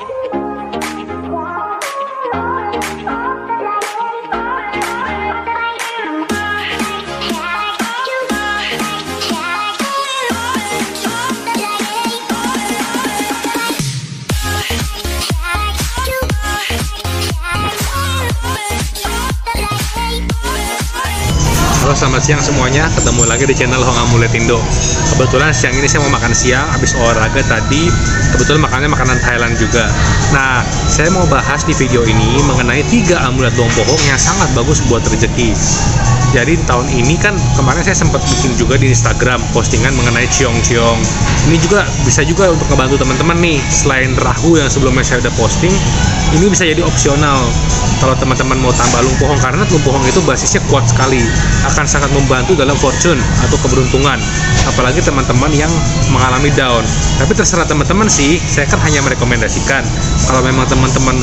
Halo, selamat siang semuanya, ketemu lagi di channel Hong Amulet Indo. Kebetulan siang ini saya mau makan siang, habis olahraga tadi. Kebetulan makannya makanan Thailand juga. Nah, saya mau bahas di video ini mengenai 3 amulet luang pohong yang sangat bagus buat rezeki. Jadi tahun ini kan kemarin saya sempat bikin juga di Instagram postingan mengenai ciong-ciong. Ini juga bisa juga untuk ngebantu teman-teman nih. Selain rahu yang sebelumnya saya udah posting, ini bisa jadi opsional kalau teman-teman mau tambah luang pohong, karena luang pohong itu basisnya kuat sekali, akan sangat membantu dalam fortune atau keberuntungan, apalagi teman-teman yang mengalami down. Tapi terserah teman-teman sih, saya kan hanya merekomendasikan. Kalau memang teman-teman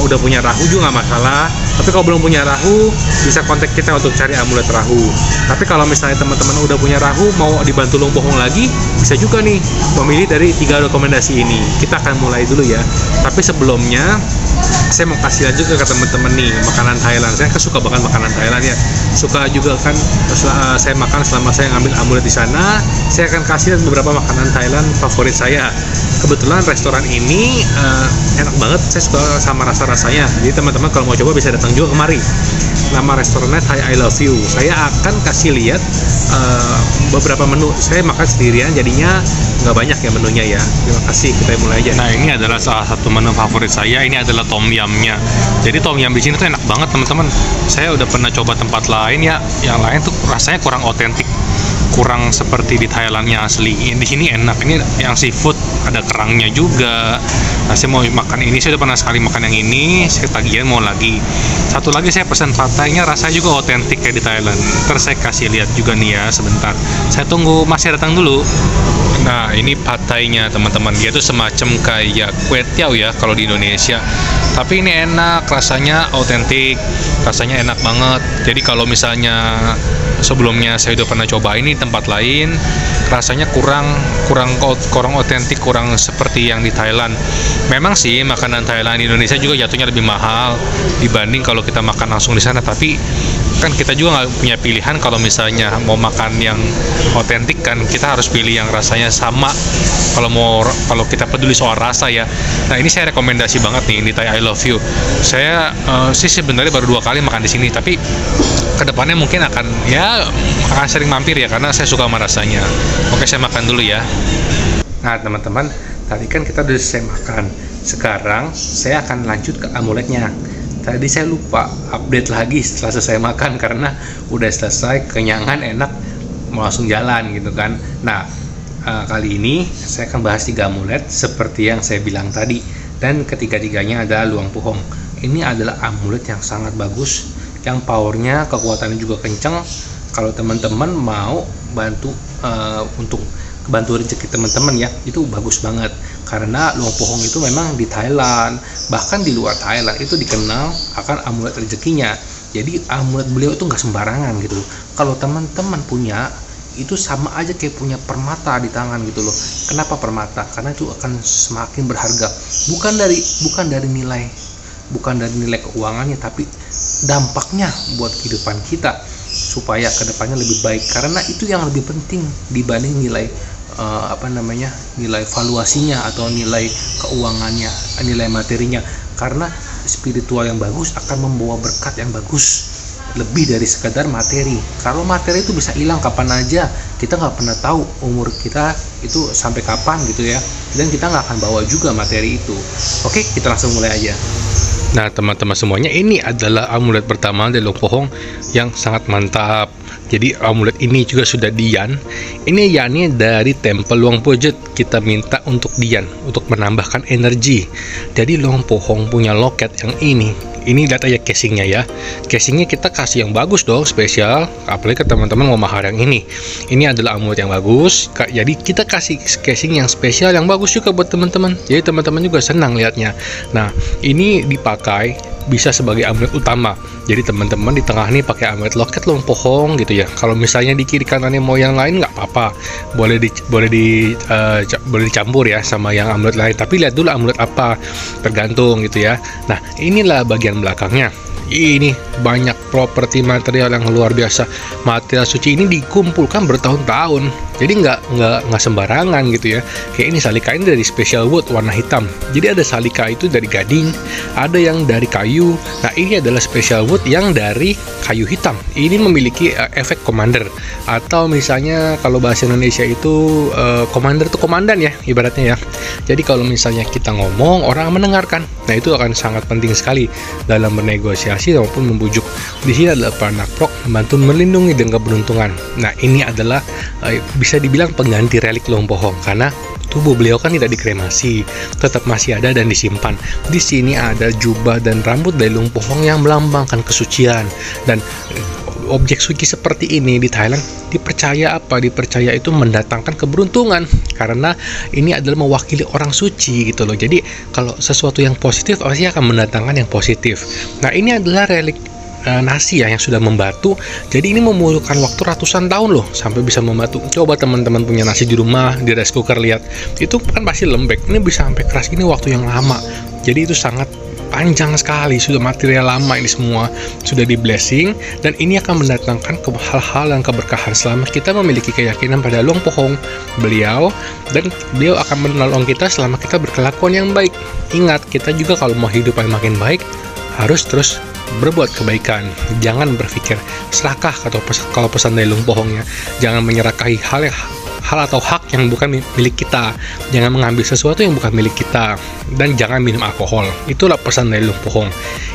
udah punya rahu juga nggak masalah, tapi kalau belum punya rahu bisa kontak kita untuk cari amulet rahu. Tapi kalau misalnya teman-teman udah punya rahu mau dibantu luang pohong lagi, bisa juga nih memilih dari 3 rekomendasi ini. Kita akan mulai dulu ya, tapi sebelumnya saya mau kasih lanjut ke teman-teman nih makanan Thailand. Saya suka banget makanan Thailand ya, suka juga kan saya makan selama saya ngambil amulet di sana. Saya akan kasih beberapa makanan Thailand favorit saya. Kebetulan restoran ini enak banget, saya suka sama rasa-rasanya. Jadi teman-teman kalau mau coba bisa datang juga kemari. Nama restorannya Thai I Love You. Saya akan kasih lihat beberapa menu. Saya makan sendirian, jadinya nggak banyak ya menunya ya. Terima kasih, kita mulai aja. Nah, ini adalah salah satu menu favorit saya. Ini adalah tom yumnya. Jadi tom yum di sini tuh enak banget teman-teman. Saya udah pernah coba tempat lain ya, yang lain tuh rasanya kurang otentik, kurang seperti di Thailandnya asli. Di sini enak. Ini yang seafood, ada kerangnya juga. Nah, saya mau makan ini. Saya udah pernah sekali makan yang ini. Saya tagihan mau lagi. Satu lagi saya pesan patainya, rasanya juga otentik kayak di Thailand. Terus saya kasih lihat juga nih ya, sebentar. Saya tunggu masnya datang dulu. Nah, ini patainya teman-teman. Dia tuh semacam kayak kue tiao ya kalau di Indonesia. Tapi ini enak, rasanya otentik, rasanya enak banget. Jadi kalau misalnya sebelumnya saya udah pernah coba ini tempat lain, rasanya kurang otentik, kurang seperti yang di Thailand. Memang sih makanan Thailand di Indonesia juga jatuhnya lebih mahal dibanding kalau kita makan langsung di sana, tapi kan kita juga nggak punya pilihan. Kalau misalnya mau makan yang otentik kan kita harus pilih yang rasanya sama kalau kita peduli soal rasa ya. Nah, ini saya rekomendasi banget nih di Thai I Love You. Saya sih sebenarnya baru 2 kali makan di sini, tapi kedepannya mungkin akan sering mampir ya, karena saya suka sama rasanya. Oke, saya makan dulu ya. Nah teman-teman, tadi kan kita udah selesai makan. Sekarang saya akan lanjut ke amuletnya. Tadi saya lupa update lagi setelah selesai makan, karena udah selesai, kenyangan, enak, mau langsung jalan gitu kan. Nah, kali ini saya akan bahas 3 amulet seperti yang saya bilang tadi, dan ketiga-tiganya adalah luang pohong. Ini adalah amulet yang sangat bagus, yang powernya, kekuatannya juga kenceng. Kalau teman-teman mau bantu untuk bantu rezeki teman-teman ya, itu bagus banget. Karena luang pohong itu memang di Thailand, bahkan di luar Thailand itu dikenal akan amulet rezekinya. Jadi amulet beliau itu nggak sembarangan gitu. Kalau teman-teman punya, itu sama aja kayak punya permata di tangan gitu loh. Kenapa permata? Karena itu akan semakin berharga. Bukan dari nilai keuangannya, tapi dampaknya buat kehidupan kita supaya kedepannya lebih baik. Karena itu yang lebih penting dibanding nilai nilai valuasinya atau nilai keuangannya, nilai materinya. Karena spiritual yang bagus akan membawa berkat yang bagus, lebih dari sekadar materi. Kalau materi itu bisa hilang kapan aja, kita nggak pernah tahu umur kita itu sampai kapan gitu ya, dan kita nggak akan bawa juga materi itu. Oke, kita langsung mulai aja. Nah teman-teman semuanya, ini adalah amulet pertama dari luang pohong yang sangat mantap. Jadi amulet ini juga sudah diyan. Ini yannya dari Temple Luang Pujut. Kita minta untuk diyan, untuk menambahkan energi. Jadi luang pohong punya loket yang ini Ini lihat aja casingnya ya. Casingnya kita kasih yang bagus dong, spesial. Apalagi ke teman-teman mau mahal yang ini. Ini adalah AMOLED yang bagus. Jadi kita kasih casing yang spesial yang bagus juga buat teman-teman. Jadi teman-teman juga senang lihatnya. Nah, ini dipakai bisa sebagai AMOLED utama. Jadi teman-teman di tengah nih pakai AMOLED loket Longpohong gitu ya. Kalau misalnya di kiri kanannya mau yang lain nggak apa-apa. Boleh dicampur ya sama yang AMOLED lain. Tapi lihat dulu AMOLED apa, tergantung gitu ya. Nah, inilah bagian belakangnya. Ini banyak properti material yang luar biasa. Material suci ini dikumpulkan bertahun-tahun, jadi nggak sembarangan gitu ya. Kayak ini salika ini dari special wood warna hitam. Jadi ada salika itu dari gading, ada yang dari kayu. Nah, ini adalah special wood yang dari kayu hitam. Ini memiliki efek commander, atau misalnya kalau bahasa Indonesia itu commander itu komandan ya ibaratnya ya. Jadi kalau misalnya kita ngomong, orang mendengarkan. Nah, itu akan sangat penting sekali dalam bernegosiasi maupun membujuk. Di sini adalah peran Prok membantu melindungi dengan keberuntungan. Nah, ini adalah bisa dibilang pengganti relik Longpohong karena tubuh beliau kan tidak dikremasi, tetap masih ada dan disimpan. Di sini ada jubah dan rambut dari Longpohong yang melambangkan kesucian. Dan objek suci seperti ini di Thailand dipercaya apa? Dipercaya itu mendatangkan keberuntungan karena ini adalah mewakili orang suci gitu loh. Jadi kalau sesuatu yang positif pasti akan mendatangkan yang positif. Nah, ini adalah relik nasi ya yang sudah membatu. Jadi ini memerlukan waktu ratusan tahun loh sampai bisa membatu. Coba teman-teman punya nasi di rumah di rice cooker, lihat itu kan pasti lembek. Ini bisa sampai keras ini waktu yang lama. Jadi itu sangat panjang sekali, sudah material lama ini semua sudah di blessing, dan ini akan mendatangkan hal-hal yang keberkahan selama kita memiliki keyakinan pada Longpohong beliau, dan beliau akan menolong kita selama kita berkelakuan yang baik. Ingat, kita juga kalau mau hidup yang makin baik harus terus berbuat kebaikan. Jangan berpikir serakah kalau pesan dari Longpohongnya. Jangan menyerakahi hal atau hak yang bukan milik kita. Jangan mengambil sesuatu yang bukan milik kita, dan jangan minum alkohol. Itulah pesan dari Longpohong.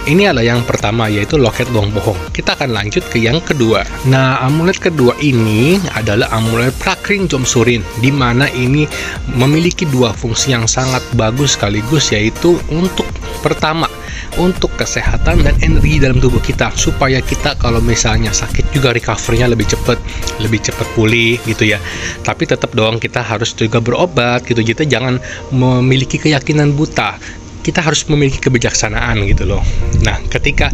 Ini adalah yang pertama, yaitu loket Longpohong. Kita akan lanjut ke yang kedua. Nah, AMOLED kedua ini adalah AMOLED Prakring Jomsurin, di mana ini memiliki dua fungsi yang sangat bagus sekaligus, yaitu untuk pertama, untuk kesehatan dan energi dalam tubuh kita, supaya kita kalau misalnya sakit juga recovery-nya lebih cepat pulih gitu ya. Tapi tetap dong kita harus juga berobat gitu. Kita jangan memiliki keyakinan buta. Kita harus memiliki kebijaksanaan gitu loh. Nah, ketika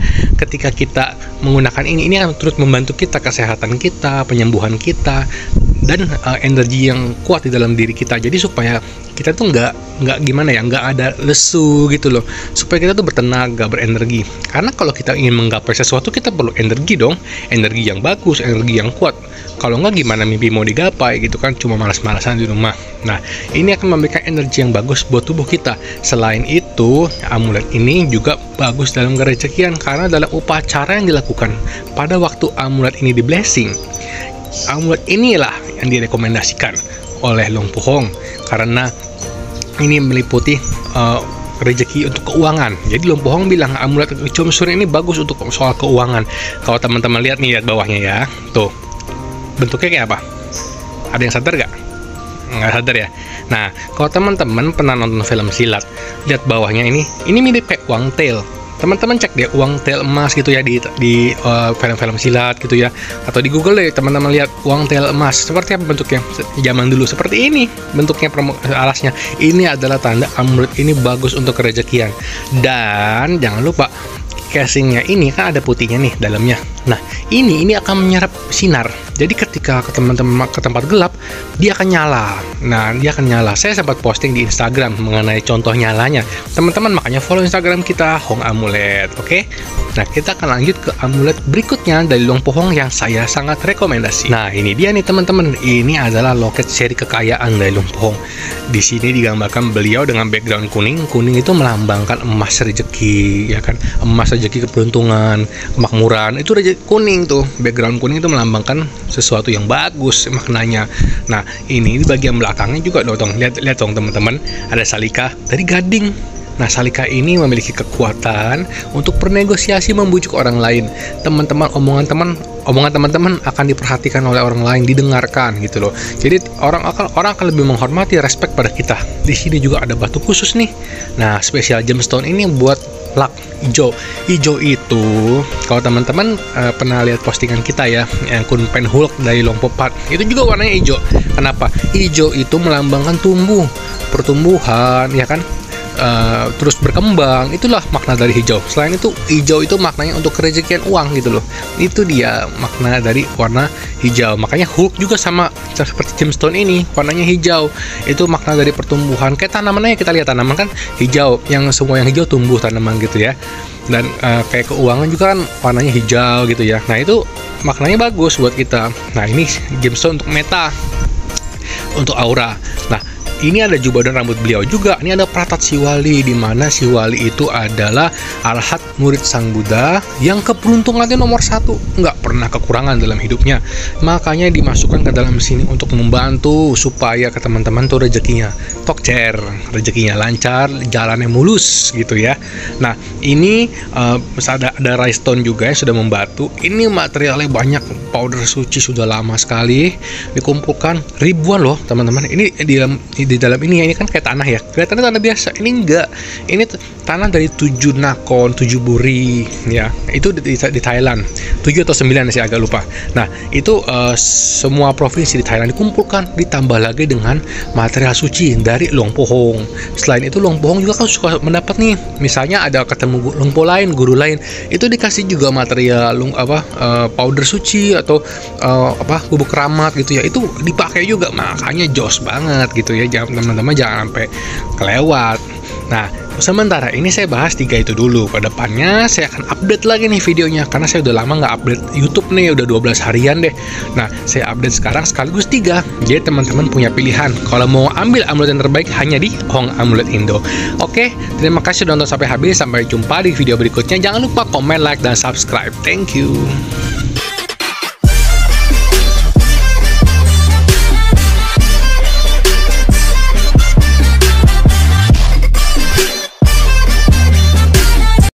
kita menggunakan ini akan terus membantu kita, kesehatan kita, penyembuhan kita, dan energi yang kuat di dalam diri kita. Jadi supaya kita tuh nggak gimana ya, nggak ada lesu gitu loh, supaya kita tuh bertenaga, berenergi. Karena kalau kita ingin menggapai sesuatu, kita perlu energi dong, energi yang bagus, energi yang kuat. Kalau nggak, gimana mimpi mau digapai gitu kan, cuma malas-malasan di rumah. Nah, ini akan memberikan energi yang bagus buat tubuh kita. Selain itu, AMOLED ini juga bagus dalam kerezekian, karena dalam upacara yang dilakukan pada waktu AMOLED ini di blessing, AMOLED inilah yang direkomendasikan oleh Longpohong karena ini meliputi rezeki untuk keuangan. Jadi Longpohong bilang AMOLED Jomsurin ini bagus untuk soal keuangan. Kalau teman-teman lihat nih, lihat bawahnya ya, tuh bentuknya kayak apa? Ada yang sadar gak? Nggak sadar ya. Nah, kalau teman-teman pernah nonton film silat, lihat bawahnya ini mirip kayak uang tel. Teman-teman cek deh uang tel emas gitu ya di film-film silat gitu ya, atau di Google deh teman-teman lihat uang tel emas seperti apa bentuknya zaman dulu. Seperti ini bentuknya alasnya. Ini adalah tanda AMOLED ini bagus untuk kerezekian. Dan jangan lupa casingnya ini kan ada putihnya nih dalamnya. Nah, ini akan menyerap sinar. Jadi ketika teman-teman ke tempat gelap, dia akan nyala. Nah, dia akan nyala. Saya sempat posting di Instagram mengenai contoh nyalanya. Teman-teman makanya follow Instagram kita, Hong AMOLED, oke? Nah, kita akan lanjut ke AMOLED berikutnya dari Longpohong yang saya sangat rekomendasi. Nah, ini dia nih teman-teman. Ini adalah loket seri kekayaan dari Longpohong. Di sini digambarkan beliau dengan background kuning. Kuning itu melambangkan emas rezeki, ya kan? Emas rezeki, keberuntungan, kemakmuran. Itu rezeki kuning tuh. Background kuning itu melambangkan sesuatu yang bagus maknanya. Nah, ini di bagian belakangnya juga dong. Lihat dong teman-teman, ada salika dari gading. Nah, salika ini memiliki kekuatan untuk bernegosiasi, membujuk orang lain. Omongan teman-teman akan diperhatikan oleh orang lain, didengarkan gitu loh. Jadi orang akan lebih menghormati, respect pada kita. Di sini juga ada batu khusus nih. Nah, spesial gemstone ini buat luck hijau. Hijau itu kalau teman-teman pernah lihat postingan kita ya, yang akun Penhulk dari Longpopat, itu juga warnanya hijau. Kenapa? Hijau itu melambangkan pertumbuhan ya kan, terus berkembang. Itulah makna dari hijau. Selain itu, hijau itu maknanya untuk kerezekian uang gitu loh. Itu dia makna dari warna hijau. Makanya Hulk juga sama seperti gemstone ini, warnanya hijau. Itu makna dari pertumbuhan. Kayak tanamannya, kita lihat tanaman kan hijau, yang semua yang hijau tumbuh tanaman gitu ya. Dan kayak keuangan juga kan warnanya hijau gitu ya. Nah itu maknanya bagus buat kita. Nah ini gemstone untuk meta, untuk aura. Nah ini ada jubah dan rambut beliau juga. Ini ada Pratat Siwali, di mana Siwali itu adalah arhat murid Sang Buddha yang keberuntungannya nomor 1, nggak pernah kekurangan dalam hidupnya. Makanya dimasukkan ke dalam sini untuk membantu supaya ke teman-teman tuh rezekinya tokcer, rezekinya lancar, jalannya mulus gitu ya. Nah ini ada Rhinestone juga yang sudah membantu. Ini materialnya banyak, powder suci sudah lama sekali dikumpulkan, ribuan loh teman-teman. Ini di dalam ini kan kayak tanah ya, kelihatannya tanah biasa. Ini enggak, ini tanah dari 7 nakon, 7 buri ya. Itu di Thailand, 7 atau 9 saya agak lupa. Nah itu semua provinsi di Thailand dikumpulkan, ditambah lagi dengan material suci dari Luang Pohong. Selain itu Luang Pohong juga kan suka mendapat nih, misalnya ada ketemu Luang Po lain, guru lain, itu dikasih juga material powder suci atau bubuk keramat gitu ya. Itu dipakai juga, makanya jos banget gitu ya. Teman-teman jangan sampai kelewat. Nah sementara ini saya bahas 3 itu dulu. Pada depannya saya akan update lagi nih videonya, karena saya udah lama nggak update YouTube nih, udah 12 harian deh. Nah saya update sekarang sekaligus 3. Jadi teman-teman punya pilihan kalau mau ambil amulet yang terbaik hanya di Hong Amulet Indo. Oke, terima kasih sudah nonton sampai habis. Sampai jumpa di video berikutnya. Jangan lupa komen, like, dan subscribe. Thank you.